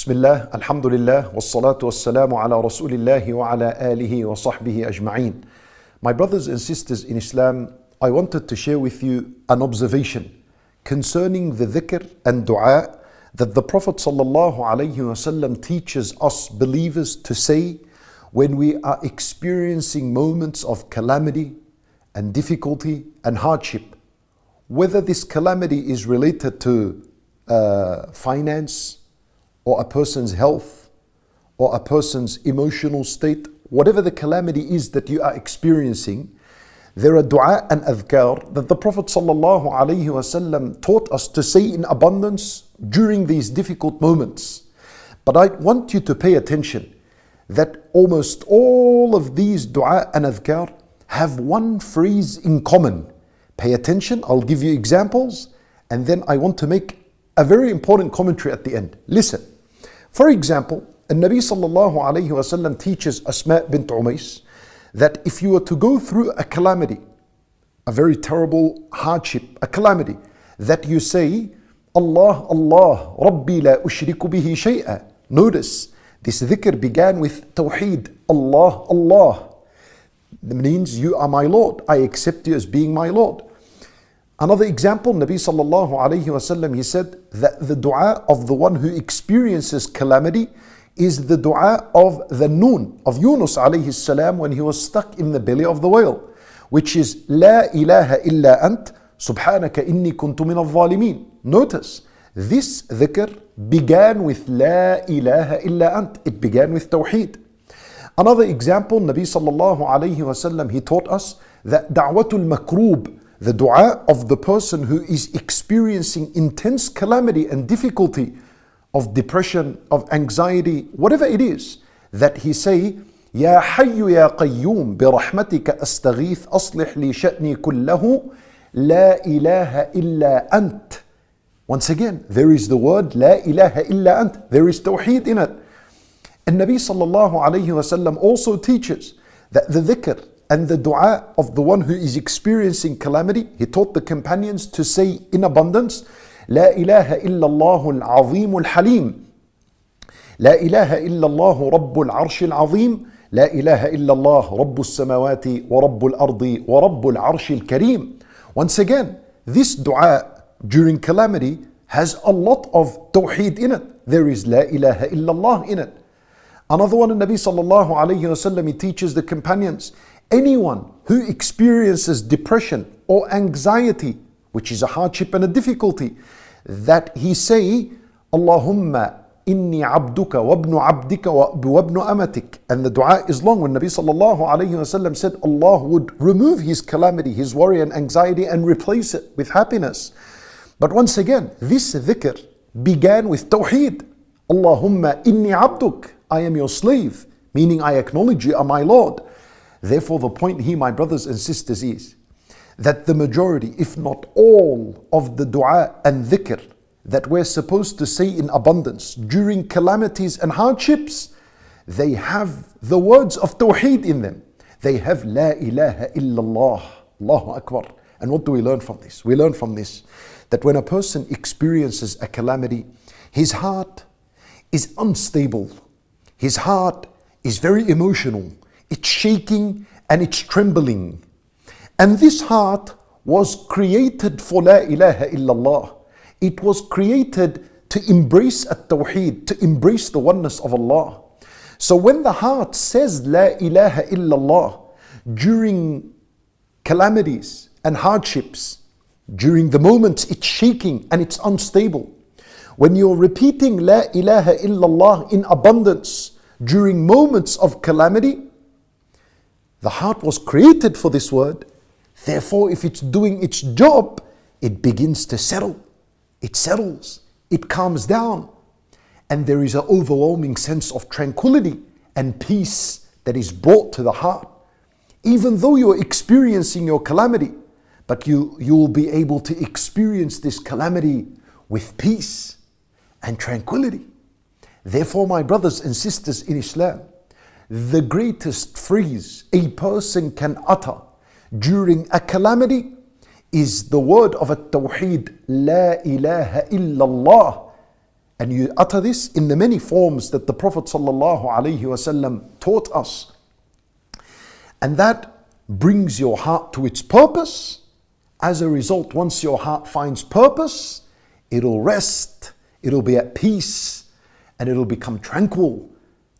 Bismillah, alhamdulillah, wassalatu wassalamu ala rasulillahi wa ala alihi wa sahbihi ajma'een. My brothers and sisters in Islam, I wanted to share with you an observation concerning the dhikr and dua that the Prophet sallallahu alaihi wasallam teaches us believers to say when we are experiencing moments of calamity and difficulty and hardship. Whether this calamity is related to finance, or a person's health, or a person's emotional state, whatever the calamity is that you are experiencing, there are dua and adhkar that the Prophet ﷺ taught us to say in abundance during these difficult moments. But I want you to pay attention that almost all of these dua and adhkar have one phrase in common. Pay attention, I'll give you examples, and then I want to make a very important commentary at the end. Listen. For example, Nabi sallallahu alayhi wasallam teaches Asma bint Umays that if you were to go through a calamity, a very terrible hardship, a calamity, that you say, Allah, Allah, Rabbi la ushriku bihi shay'a. Notice, this dhikr began with Tawheed, Allah, Allah. That means you are my Lord. I accept you as being my Lord. Another example, Nabi sallallahu alayhi wasallam, he said that the dua of the one who experiences calamity is the dua of the Noon, of Yunus alayhi salam, when he was stuck in the belly of the whale, which is La ilaha illa ant, subhanaka inni kuntu min al-zalimin. Notice, this dhikr began with La ilaha illa ant. It began with Tawheed. Another example, Nabi sallallahu alayhi wasallam, he taught us that da'watul makroob, the dua of the person who is experiencing intense calamity and difficulty of depression, of anxiety, whatever it is, that he say, Ya Hayyu Ya Qayyum bi rahmatika astaghith aslih li sha'ni kullahu la ilaha illa ant. Once again, there is the word La ilaha illa ant. There is Tawheed in it. And Nabi sallallahu alayhi wasallam also teaches that the dhikr and the dua of the one who is experiencing calamity, he taught the companions to say in abundance, La ilaha illallah al-azim al-halim. La ilaha illallah rabbul arsh al-azim. La ilaha illallah rabbul samawati wa rabbul ardi wa rabbul arsh al-kareem. Once again, this dua during calamity has a lot of tawheed in it. There is La ilaha illallah in it. Another one, Nabi sallallahu alayhi wasallam, he teaches the companions, anyone who experiences depression or anxiety, which is a hardship and a difficulty, that he say, Allahumma inni abduka wabnu abdika wabnu amatik. And the dua is long. When Nabi sallallahu alayhi wasallam said Allah would remove his calamity, his worry and anxiety, and replace it with happiness. But once again, this dhikr began with Tawheed. Allahumma inni abduk. I am your slave, meaning I acknowledge you are my Lord. Therefore, the point here, my brothers and sisters, is that the majority, if not all, of the dua and dhikr that we're supposed to say in abundance during calamities and hardships, they have the words of Tawheed in them. They have La ilaha illallah, Allahu Akbar. And what do we learn from this? We learn from this that when a person experiences a calamity, his heart is unstable. His heart is very emotional. It's shaking and it's trembling. And this heart was created for La ilaha illallah. It was created to embrace at-Tawheed, to embrace the oneness of Allah. So when the heart says La ilaha illallah during calamities and hardships, during the moments it's shaking and it's unstable, when you're repeating La ilaha illallah in abundance during moments of calamity, the heart was created for this word. Therefore, if it's doing its job, it begins to settle. It settles. It calms down. And there is an overwhelming sense of tranquility and peace that is brought to the heart. Even though you're experiencing your calamity, but you will be able to experience this calamity with peace and tranquility. Therefore, my brothers and sisters in Islam, the greatest phrase a person can utter during a calamity is the word of at-Tawheed, La ilaha illallah. And you utter this in the many forms that the Prophet ﷺ taught us. And that brings your heart to its purpose. As a result, once your heart finds purpose, it'll rest, it'll be at peace, and it'll become tranquil.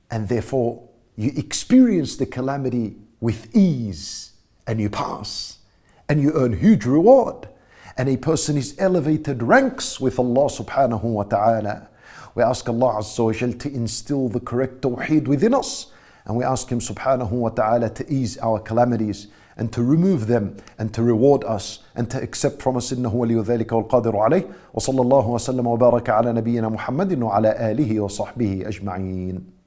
And therefore, you experience the calamity with ease, and you pass, and you earn huge reward. And a person is elevated ranks with Allah subhanahu wa ta'ala. We ask Allah Azza wa Jal to instill the correct tawheed within us. And we ask Him subhanahu wa ta'ala to ease our calamities and to remove them and to reward us and to accept from us. إنه ولي ذلك والقادر عليه وصلى الله وسلم وبارك على نبينا محمد وعلى آله وصحبه أجمعين.